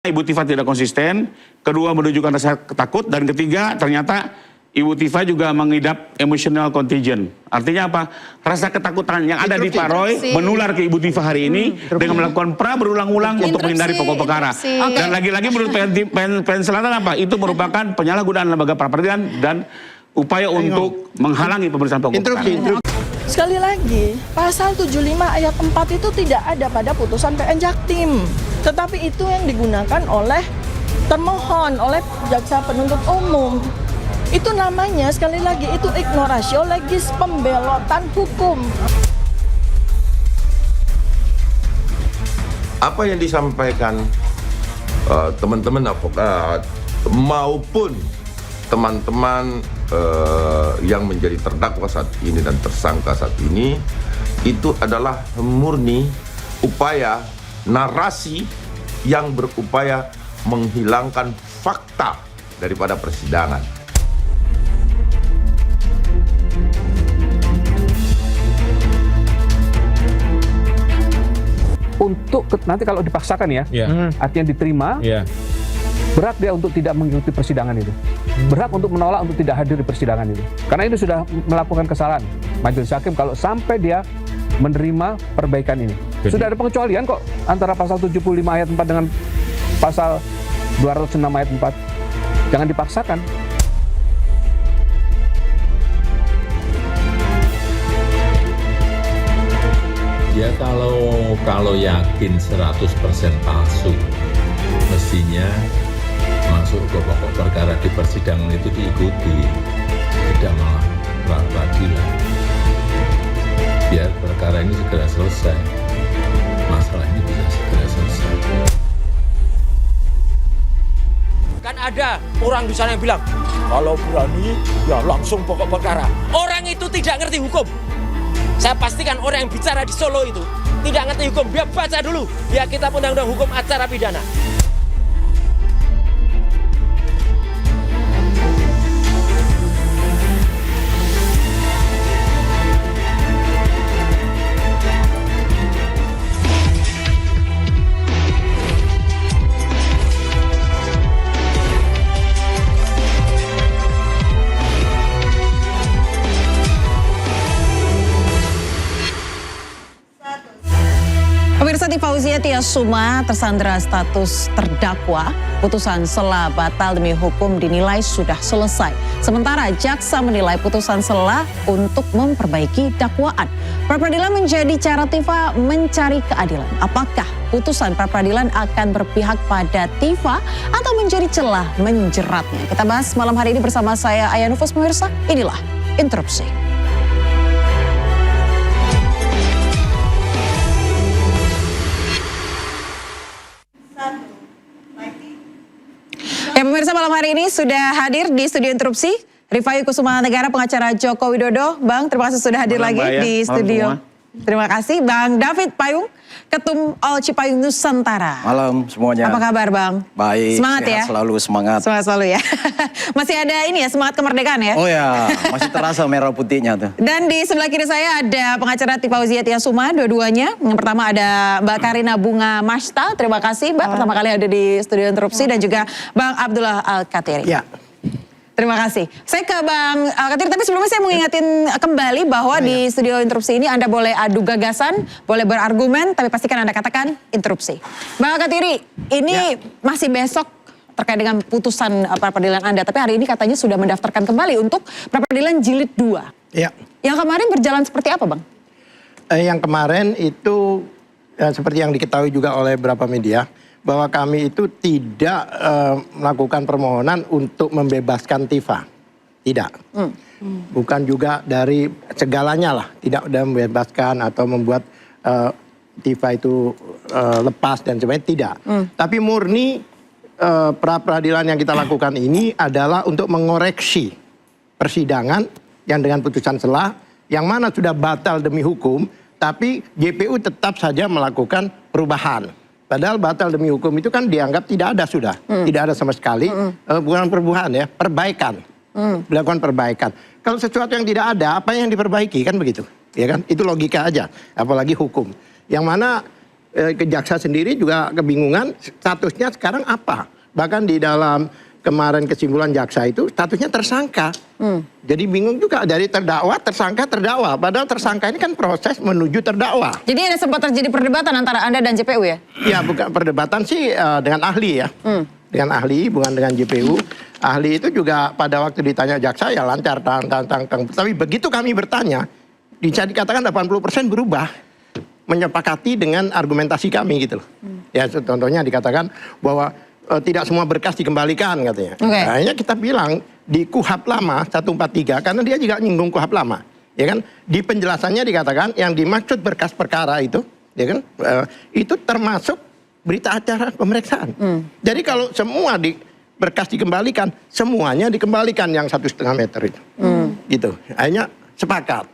Ibu Tifa tidak konsisten, kedua menunjukkan rasa takut, dan ketiga ternyata Ibu Tifa juga mengidap emotional contagion. Artinya apa? Rasa ketakutan yang ada di Pak Roy menular ke Ibu Tifa hari ini dengan melakukan pra berulang-ulang untuk menghindari pokok perkara. Dan lagi-lagi menurut PN Selatan apa? Itu merupakan penyalahgunaan lembaga pra-peradilan dan upaya untuk menghalangi pemeriksaan pokok perkara. Sekali lagi, pasal 75 ayat 4 itu tidak ada pada putusan PN Jaktim. Tetapi itu yang digunakan oleh termohon, oleh jaksa penuntut umum. Itu namanya, sekali lagi, itu ignoratio legis, pembelotan hukum. Apa yang disampaikan teman-teman advokat maupun teman-teman yang menjadi terdakwa saat ini dan tersangka saat ini itu adalah murni upaya narasi yang berupaya menghilangkan fakta daripada persidangan. Untuk nanti kalau dipaksakan ya, artinya diterima, berat dia untuk tidak mengikuti persidangan itu. Berat untuk menolak untuk tidak hadir di persidangan itu. Karena itu sudah melakukan kesalahan. Majelis hakim kalau sampai dia menerima perbaikan ini. Jadi, sudah ada pengecualian kok antara pasal 75 ayat 4 dengan pasal 206 ayat 4. Jangan dipaksakan. Ya kalau yakin 100% palsu, mestinya masuk ke pokok perkara di persidangan itu diikuti, tidak malah pra-peradilan. Biar perkara ini segera selesai, masalah ini bisa segera selesai. Kan ada orang di sana yang bilang, kalau berani ya langsung pokok perkara. Orang itu tidak ngerti hukum. Saya pastikan orang yang bicara di Solo itu tidak ngerti hukum. Biar baca dulu, biar kita undang-undang hukum acara pidana. Pemirsa, Fauzia Tiasuma tersandra status terdakwa. Putusan sela batal demi hukum dinilai sudah selesai. Sementara jaksa menilai putusan sela untuk memperbaiki dakwaan. Pra-peradilan menjadi cara Tifa mencari keadilan. Apakah putusan pra-peradilan akan berpihak pada Tifa atau menjadi celah menjeratnya? Kita bahas malam hari ini bersama saya Aya Nufus. Pemirsa, inilah Interupsi. Ya, pemirsa, malam hari ini sudah hadir di studio Interupsi Rifai Kusuma Negara, pengacara Joko Widodo. Bang, terima kasih sudah hadir lagi di studio. Terima kasih. Bang David Payung, Ketum OL Cipayung Nusantara. Malam semuanya. Apa kabar, Bang? Baik. Semangat ya? Selalu semangat. Semangat selalu ya. Masih ada ini ya, semangat kemerdekaan ya? Oh ya, masih terasa merah putihnya tuh. Dan di sebelah kiri saya ada pengacara Fauzia Tiasuma, dua-duanya. Yang pertama ada Mbak Karina Bunga Mashta. Terima kasih, Mbak. Pertama kali ada di studio Interupsi. Dan juga Bang Abdullah Al-Katiri. Ya. Terima kasih. Saya ke Bang Katiri, tapi sebelumnya saya mau ingatin kembali bahwa di studio Interupsi ini Anda boleh adu gagasan, boleh berargumen, tapi pastikan Anda katakan interupsi. Bang Katiri, ini masih besok terkait dengan putusan pra-peradilan Anda, tapi hari ini katanya sudah mendaftarkan kembali untuk pra-peradilan jilid 2. Ya. Yang kemarin berjalan seperti apa, Bang? Yang kemarin itu seperti yang diketahui juga oleh beberapa media, bahwa kami itu tidak melakukan permohonan untuk membebaskan Tifa. Tidak. Bukan juga dari segalanya lah. Tidak udah membebaskan atau membuat Tifa itu lepas dan sebagainya. Tidak. Tapi murni pra-peradilan yang kita lakukan ini adalah untuk mengoreksi persidangan yang dengan putusan sela, yang mana sudah batal demi hukum, tapi JPU tetap saja melakukan perubahan. Padahal batal demi hukum itu kan dianggap tidak ada sudah. Tidak ada sama sekali. Bukan perubahan ya, perbaikan. Dilakukan perbaikan. Kalau sesuatu yang tidak ada, apa yang diperbaiki? Kan begitu. Ya kan? Itu logika aja. Apalagi hukum. Yang mana Jaksa sendiri juga kebingungan statusnya sekarang apa. Bahkan di dalam kemarin kesimpulan jaksa itu statusnya tersangka. Jadi bingung juga dari terdakwa, tersangka, terdakwa. Padahal tersangka ini kan proses menuju terdakwa. Jadi ada sempat terjadi perdebatan antara Anda dan JPU ya? Ya bukan perdebatan sih dengan ahli ya. Dengan ahli, bukan dengan JPU. Ahli itu juga pada waktu ditanya jaksa ya lancar. Tapi begitu kami bertanya, bisa dikatakan 80% berubah. Menyepakati dengan argumentasi kami gitu loh. Ya contohnya dikatakan bahwa tidak semua berkas dikembalikan katanya. Akhirnya kita bilang di KUHP lama 143 karena dia juga nyinggung KUHP lama, ya kan? Di penjelasannya dikatakan yang dimaksud berkas perkara itu, ya kan? Itu termasuk berita acara pemeriksaan. Jadi kalau semua berkas dikembalikan, semuanya dikembalikan yang 1,5 meter itu, gitu. Akhirnya sepakat.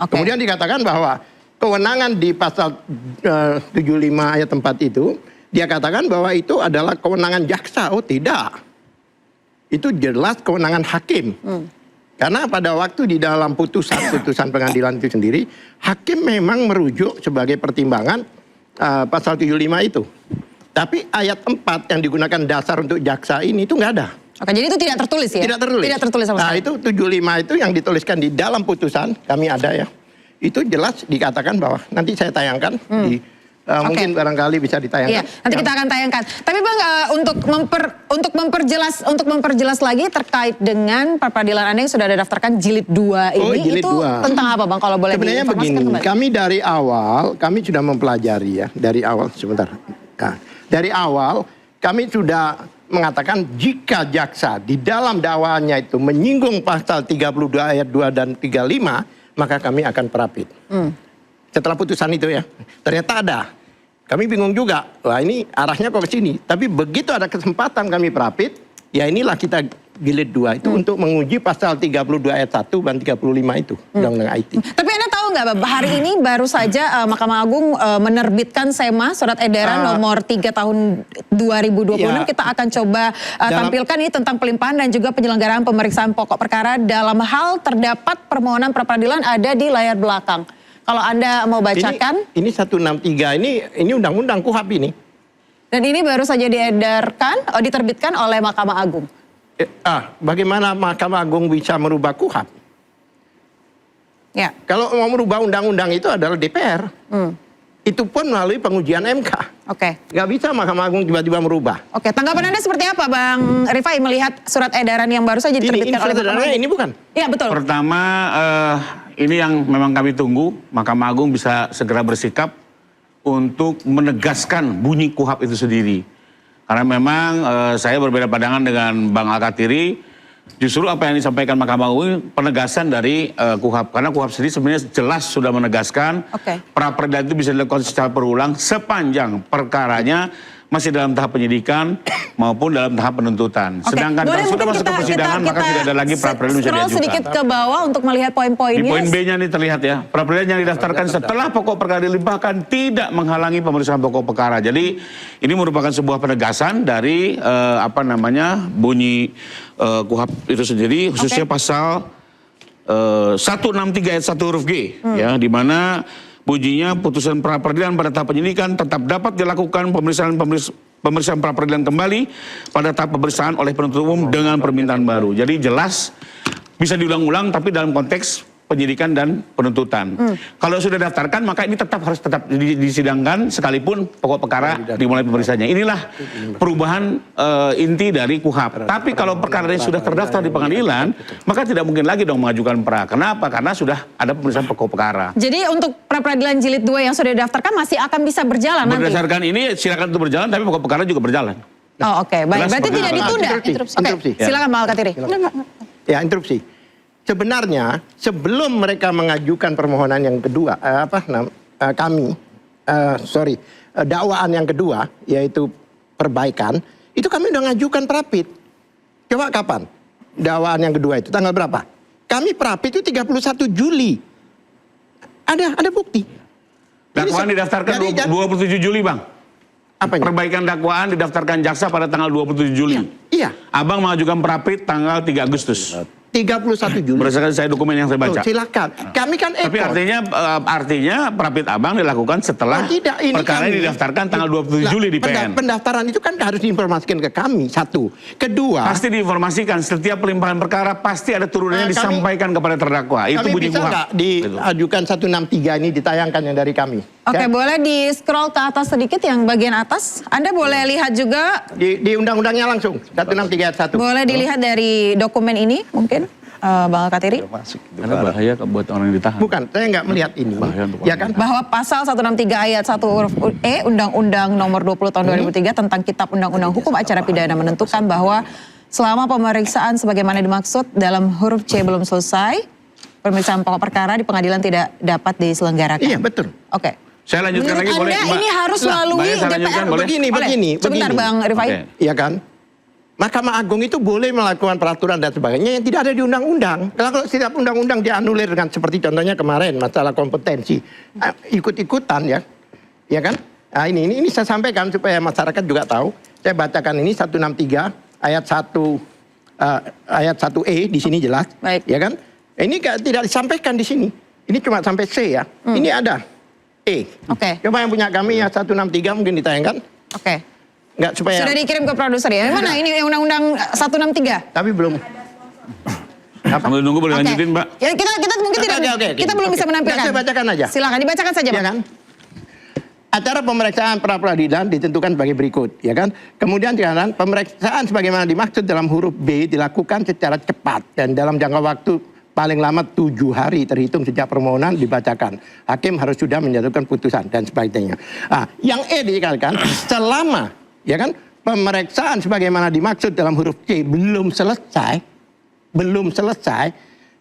Kemudian dikatakan bahwa kewenangan di pasal 75 ayat 4 itu dia katakan bahwa itu adalah kewenangan jaksa. Oh tidak. Itu jelas kewenangan hakim. Karena pada waktu di dalam putusan pengadilan itu sendiri, hakim memang merujuk sebagai pertimbangan pasal 75 itu. Tapi ayat 4 yang digunakan dasar untuk jaksa ini itu nggak ada. Oke, jadi itu tidak tertulis ya? Tidak tertulis. Tidak tertulis sama sekali. Nah itu 75 itu yang dituliskan di dalam putusan, kami ada ya. Itu jelas dikatakan bahwa, nanti saya tayangkan di mungkin barangkali bisa ditayangkan. Iya, nanti kita akan tayangkan. Tapi Bang, untuk memperjelas lagi terkait dengan peradilan Anda yang sudah didaftarkan jilid 2 ini, jilid itu 2. tentang apa Bang? Kalau boleh sebenarnya begini, kembali. kami dari awal, kami sudah mempelajari ya, dari awal, sebentar. Nah, dari awal, kami sudah mengatakan jika jaksa di dalam dakwaannya itu menyinggung pasal 32 ayat 2 dan 35, maka kami akan perapit. Setelah putusan itu ya, ternyata ada. Kami bingung juga, wah ini arahnya kok ke sini. Tapi begitu ada kesempatan kami perapit, ya inilah kita jilid 2 itu untuk menguji pasal 32 ayat 1 dan 35 itu, Undang-Undang IT. Tapi Anda tahu nggak, hari ini baru saja Mahkamah Agung menerbitkan SEMA, surat edaran nomor 3 tahun 2020. Ya, kita akan coba tampilkan ini tentang pelimpahan dan juga penyelenggaraan pemeriksaan pokok perkara dalam hal terdapat permohonan pra-peradilan ada di layar belakang. Kalau Anda mau bacakan. Ini 163, ini undang-undang KUHP ini. Dan ini baru saja diedarkan, diterbitkan oleh Mahkamah Agung. Bagaimana Mahkamah Agung bisa merubah KUHP? Ya. Kalau mau merubah undang-undang itu adalah DPR. Itu pun melalui pengujian MK. Oke. Nggak bisa Mahkamah Agung tiba-tiba merubah. Oke, tanggapan Anda seperti apa Bang Rifai melihat surat edaran yang baru saja diterbitkan oleh Mahkamah Agung? Ini bukan? Iya, betul. Pertama, ini yang memang kami tunggu, Mahkamah Agung bisa segera bersikap untuk menegaskan bunyi KUHP itu sendiri. Karena memang saya berbeda pandangan dengan Bang Al-Kathiri, justru apa yang disampaikan Mahkamah Agung penegasan dari KUHP. Karena KUHP sendiri sebenarnya jelas sudah menegaskan pra-peradilan itu bisa dilakukan secara berulang sepanjang perkaranya masih dalam tahap penyidikan maupun dalam tahap penuntutan. Sedangkan kalau sudah masuk ke persidangan maka tidak ada lagi pra-peradilan bisa diajukan. Sedikit ke bawah untuk melihat poin-poinnya. Di poin B-nya ini terlihat ya, pra-peradilan yang didaftarkan setelah pokok perkara dilimpahkan tidak menghalangi pemeriksaan pokok perkara. Jadi ini merupakan sebuah penegasan dari bunyi KUHP itu sendiri, khususnya pasal 163 ayat 1 huruf G, ya, di mana bunyinya putusan pra-peradilan pada tahap penyidikan tetap dapat dilakukan pemeriksaan pra-peradilan kembali pada tahap pemeriksaan oleh penuntut umum dengan permintaan baru. Jadi jelas bisa diulang-ulang tapi dalam konteks penyidikan dan penuntutan. Kalau sudah daftarkan maka ini harus tetap disidangkan sekalipun pokok perkara dimulai pemeriksaannya. Inilah perubahan inti dari KUHP. Tapi kalau perkara ini sudah terdaftar di pengadilan, maka tidak mungkin lagi dong mengajukan pra. Kenapa? Karena sudah ada pemeriksaan pokok perkara. Jadi untuk pra-peradilan jilid 2 yang sudah didaftarkan masih akan bisa berjalan nanti? Berdasarkan ini silakan itu berjalan, tapi pokok perkara juga berjalan. Oh oke, baik. Berarti tidak ditunda? Interupsi. Silakan Pak Al-Kathiri. Ya, interupsi. Sebenarnya sebelum mereka mengajukan permohonan yang kedua, dakwaan yang kedua yaitu perbaikan, itu kami udah ngajukan perapit. Coba kapan? Dakwaan yang kedua itu tanggal berapa? Kami perapit itu 31 Juli. Ada bukti. Dakwaan didaftarkan 27 Juli, Bang. Apanya? Perbaikan dakwaan didaftarkan jaksa pada tanggal 27 Juli. Iya. Abang mengajukan perapit tanggal 3 Agustus. 31 Juli. Berdasarkan saya dokumen yang saya baca. Silakan. Kami kan Tapi artinya Prapit Abang dilakukan setelah perkara ini didaftarkan tanggal 27 Juli di PN. Pendaftaran itu kan harus diinformasikan ke kami, satu. Kedua, Pasti diinformasikan setiap pelimpahan perkara pasti ada turunannya disampaikan kepada terdakwa. Itu kami bunyi bisa kuhap. nggak diajukan 163 ini ditayangkan yang dari kami? Oke, Ya? boleh di scroll ke atas sedikit yang bagian atas. Anda boleh lihat juga, Di undang-undangnya langsung 163 ayat 1. boleh dilihat dari dokumen ini mungkin, Bang Al-Katiri. Karena bahaya buat orang yang ditahan. Bukan, saya nggak melihat ini. Ya kan? Bahwa pasal 163 ayat 1 huruf E Undang-Undang nomor 20 tahun 2003 tentang Kitab Undang-Undang Hukum Acara Pidana menentukan bahwa selama pemeriksaan sebagaimana dimaksud dalam huruf C belum selesai, pemeriksaan pokok perkara di pengadilan tidak dapat diselenggarakan. Iya, betul. Oke. Saya lanjutkan Menurut lagi boleh? Anda Mbak? ini harus Lah, melalui Mbak, saya lanjutkan, DPR. boleh? Begini. Sebentar Bang Rifai. Oke. Iya kan? Mahkamah Agung itu boleh melakukan peraturan dan sebagainya yang tidak ada di undang-undang. Kalau setiap undang-undang dianulir dengan seperti contohnya kemarin masalah kompetensi, ikut-ikutan ya kan? Nah, ini saya sampaikan supaya masyarakat juga tahu. Saya bacakan ini 163 ayat 1E di sini jelas, Baik. ya kan? Ini tidak disampaikan di sini. Ini cuma sampai C ya. Ini ada E. Oke. Coba yang punya kami ya 163 mungkin ditayangkan. Oke. Enggak supaya. Sudah dikirim ke produser ya? Mana ini Undang-Undang 163? Tapi belum. Sambil nunggu boleh Oke. lanjutin, Mbak? Ya, kita mungkin tidak, Oke. kita belum bisa menampilkan. Saya bacakan aja. Silakan dibacakan saja, Ya Bang. kan? Acara pemeriksaan pra peradilan ditentukan sebagai berikut, ya kan? Kemudian dikatakan pemeriksaan sebagaimana dimaksud dalam huruf B dilakukan secara cepat dan dalam jangka waktu paling lama 7 hari terhitung sejak permohonan dibacakan. Hakim harus sudah menjatuhkan putusan dan sebagainya. Nah, yang E dikatakan selama, ya kan? Pemeriksaan sebagaimana dimaksud dalam huruf C belum selesai,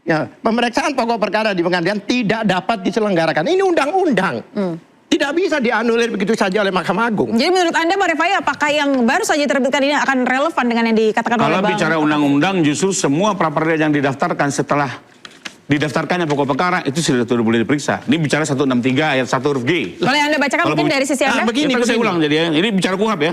ya, pemeriksaan pokok perkara di pengadilan tidak dapat diselenggarakan. Ini undang-undang. Tidak bisa dianulir begitu saja oleh Mahkamah Agung. Jadi menurut Anda, Bang Rifai, apakah yang baru saja diterbitkan ini akan relevan dengan yang dikatakan oleh Kalau Bang? bicara undang-undang, justru semua pra-peradilan yang didaftarkan setelah didaftarkannya pokok perkara itu sudah boleh diperiksa. Ini bicara 163 ayat 1 huruf G. Boleh Anda bacakan Kalau mungkin begini- dari sisi Anda? begini. Saya ulang jadi ya. Ini bicara kuhap ya.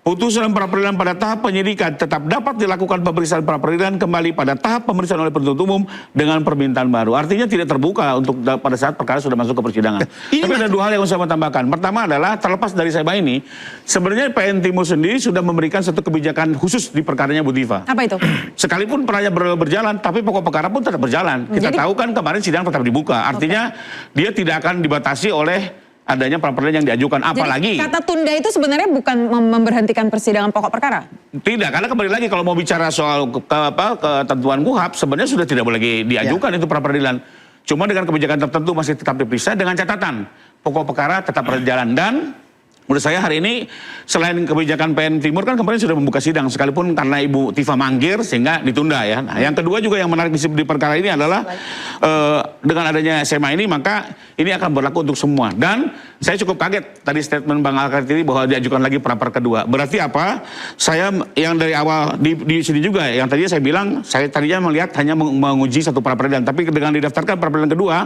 Putusan pra-peradilan pada tahap penyidikan tetap dapat dilakukan pemeriksaan pra-peradilan kembali pada tahap pemeriksaan oleh penuntut umum dengan permintaan baru. Artinya tidak terbuka untuk pada saat perkara sudah masuk ke persidangan. Tapi ada dua hal yang saya mau tambahkan. Pertama adalah terlepas dari saya ini, sebenarnya PN Timur sendiri sudah memberikan satu kebijakan khusus di perkaranya Bu Diva. Apa itu? Sekalipun peranya berjalan, tapi pokok perkara pun tetap berjalan. Kita Jadi- tahu kan kemarin sidang tetap dibuka. Artinya dia tidak akan dibatasi oleh adanya pra-peradilan yang diajukan. Apalagi Jadi kata tunda itu sebenarnya bukan memberhentikan persidangan pokok perkara? tidak, karena kembali lagi kalau mau bicara soal ketentuan KUHAP sebenarnya sudah tidak boleh lagi diajukan itu pra-peradilan. Cuma dengan kebijakan tertentu masih tetap diperiksa dengan catatan pokok perkara tetap berjalan. Dan menurut saya hari ini selain kebijakan PN Timur kan kemarin sudah membuka sidang sekalipun karena Ibu Tifa manggil sehingga ditunda ya. Nah, yang kedua juga yang menarik di perkara ini adalah dengan adanya SMA ini maka ini akan berlaku untuk semua. Dan saya cukup kaget tadi statement Bang Al-Katiri bahwa diajukan lagi pra-per kedua. Berarti apa? Saya yang dari awal di sini juga yang tadinya saya bilang saya tadinya melihat hanya menguji satu pra-peradilan, tapi dengan didaftarkan pra-peradilan kedua,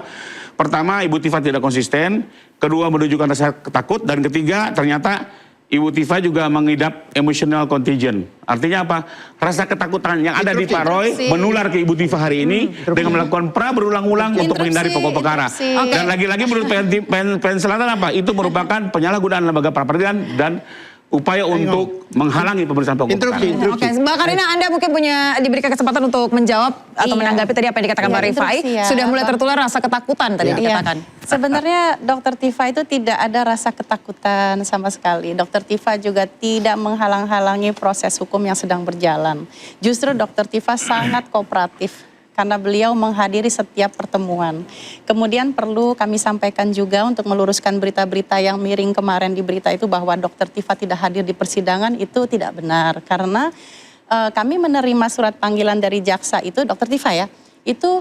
pertama Ibu Tifa tidak konsisten, kedua menunjukkan rasa takut, dan ketiga ternyata Ibu Tifa juga mengidap emotional contagion. Artinya apa? Rasa ketakutan yang ada di Pak Roy menular ke Ibu Tifa hari ini dengan melakukan pra berulang-ulang untuk menghindari pokok perkara. Dan lagi-lagi menurut PN Selatan apa? Itu merupakan penyalahgunaan lembaga pra-peradilan dan upaya untuk menghalangi pemeriksaan pokok perkara. Oke, Mbak Karina, Anda mungkin diberikan kesempatan untuk menjawab atau menanggapi tadi apa yang dikatakan Mbak Rifai. Sudah mulai tertular rasa ketakutan tadi dikatakan. Sebenarnya Dokter Tifa itu tidak ada rasa ketakutan sama sekali. Dokter Tifa juga tidak menghalang-halangi proses hukum yang sedang berjalan. Justru Dokter Tifa sangat kooperatif karena beliau menghadiri setiap pertemuan. Kemudian perlu kami sampaikan juga untuk meluruskan berita-berita yang miring kemarin di berita itu bahwa Dokter Tifa tidak hadir di persidangan, itu tidak benar. Karena kami menerima surat panggilan dari jaksa itu, Dokter Tifa ya, itu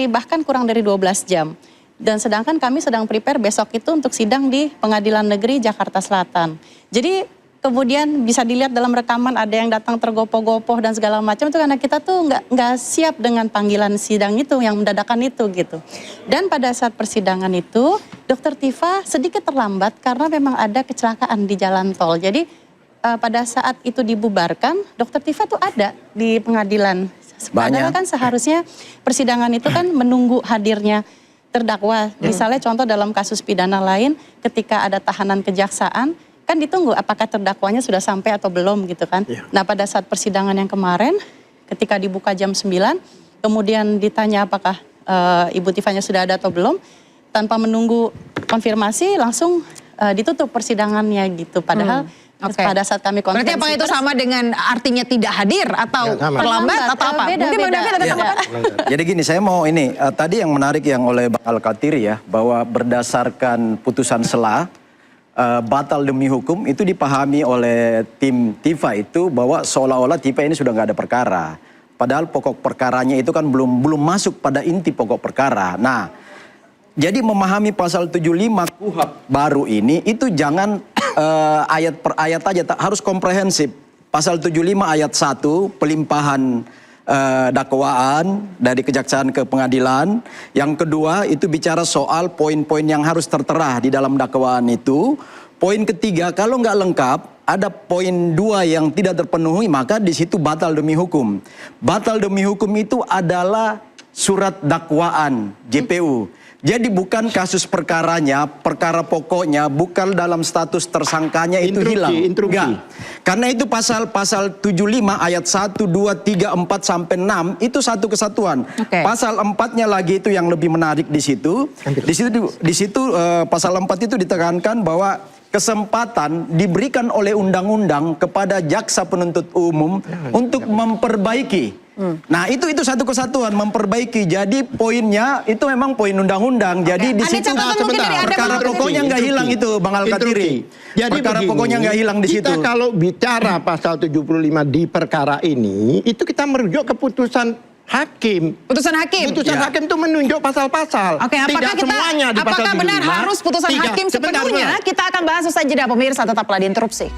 bahkan kurang dari 12 jam. Dan sedangkan kami sedang prepare besok itu untuk sidang di Pengadilan Negeri Jakarta Selatan. Jadi kemudian bisa dilihat dalam rekaman ada yang datang tergopoh-gopoh dan segala macam itu karena kita tuh nggak siap dengan panggilan sidang itu yang mendadakan itu gitu. Dan pada saat persidangan itu Dokter Tifa sedikit terlambat karena memang ada kecelakaan di jalan tol. Jadi pada saat itu dibubarkan, Dokter Tifa tuh ada di pengadilan. Padahal kan seharusnya persidangan itu kan menunggu hadirnya terdakwa. Misalnya contoh dalam kasus pidana lain, ketika ada tahanan kejaksaan, kan ditunggu apakah terdakwanya sudah sampai atau belum gitu kan. Nah pada saat persidangan yang kemarin, ketika dibuka jam 9, kemudian ditanya apakah Ibu Tifanya sudah ada atau belum, tanpa menunggu konfirmasi langsung ditutup persidangannya gitu. Padahal pada saat kami konferensi Berarti apa itu sama dengan artinya tidak hadir atau terlambat atau apa? Mungkin Bang David ada tanggapan? Jadi gini, saya mau ini, tadi yang menarik yang oleh Bang Al-Katiri ya, bahwa berdasarkan putusan sela, batal demi hukum, itu dipahami oleh tim Tifa itu bahwa seolah-olah Tifa ini sudah nggak ada perkara. Padahal pokok perkaranya itu kan belum masuk pada inti pokok perkara. Nah, jadi memahami pasal 75 KUHP baru ini, itu jangan ayat per ayat aja, harus komprehensif. Pasal 75 ayat 1, pelimpahan dakwaan dari kejaksaan ke pengadilan. Yang kedua itu bicara soal poin-poin yang harus tertera di dalam dakwaan itu. Poin ketiga, kalau nggak lengkap, ada poin 2 yang tidak terpenuhi, maka di situ batal demi hukum. Batal demi hukum itu adalah surat dakwaan JPU. Jadi bukan kasus perkaranya, perkara pokoknya, bukan dalam status tersangkanya itu hilang. Enggak. Karena itu pasal 75 ayat 1, 2, 3, 4 sampai 6 itu satu kesatuan. Pasal 4-nya lagi itu yang lebih menarik di situ. Di situ pasal 4 itu ditekankan bahwa kesempatan diberikan oleh undang-undang kepada jaksa penuntut umum untuk memperbaiki. Nah itu satu kesatuan, memperbaiki. Jadi poinnya itu memang poin undang-undang. Jadi di situ perkara pokoknya nggak hilang itu, Bang Al-Katiri. Jadi perkara pokoknya nggak hilang di situ. Kita kalau bicara pasal 75 di perkara ini, itu kita merujuk ke putusan hakim. Putusan hakim? Putusan hakim itu menunjuk pasal-pasal. Oke, apakah semuanya di pasal 75. Apakah benar harus putusan hakim sepenuhnya? Kita akan bahas usai jeda, pemirsa, tetaplah di Interupsi.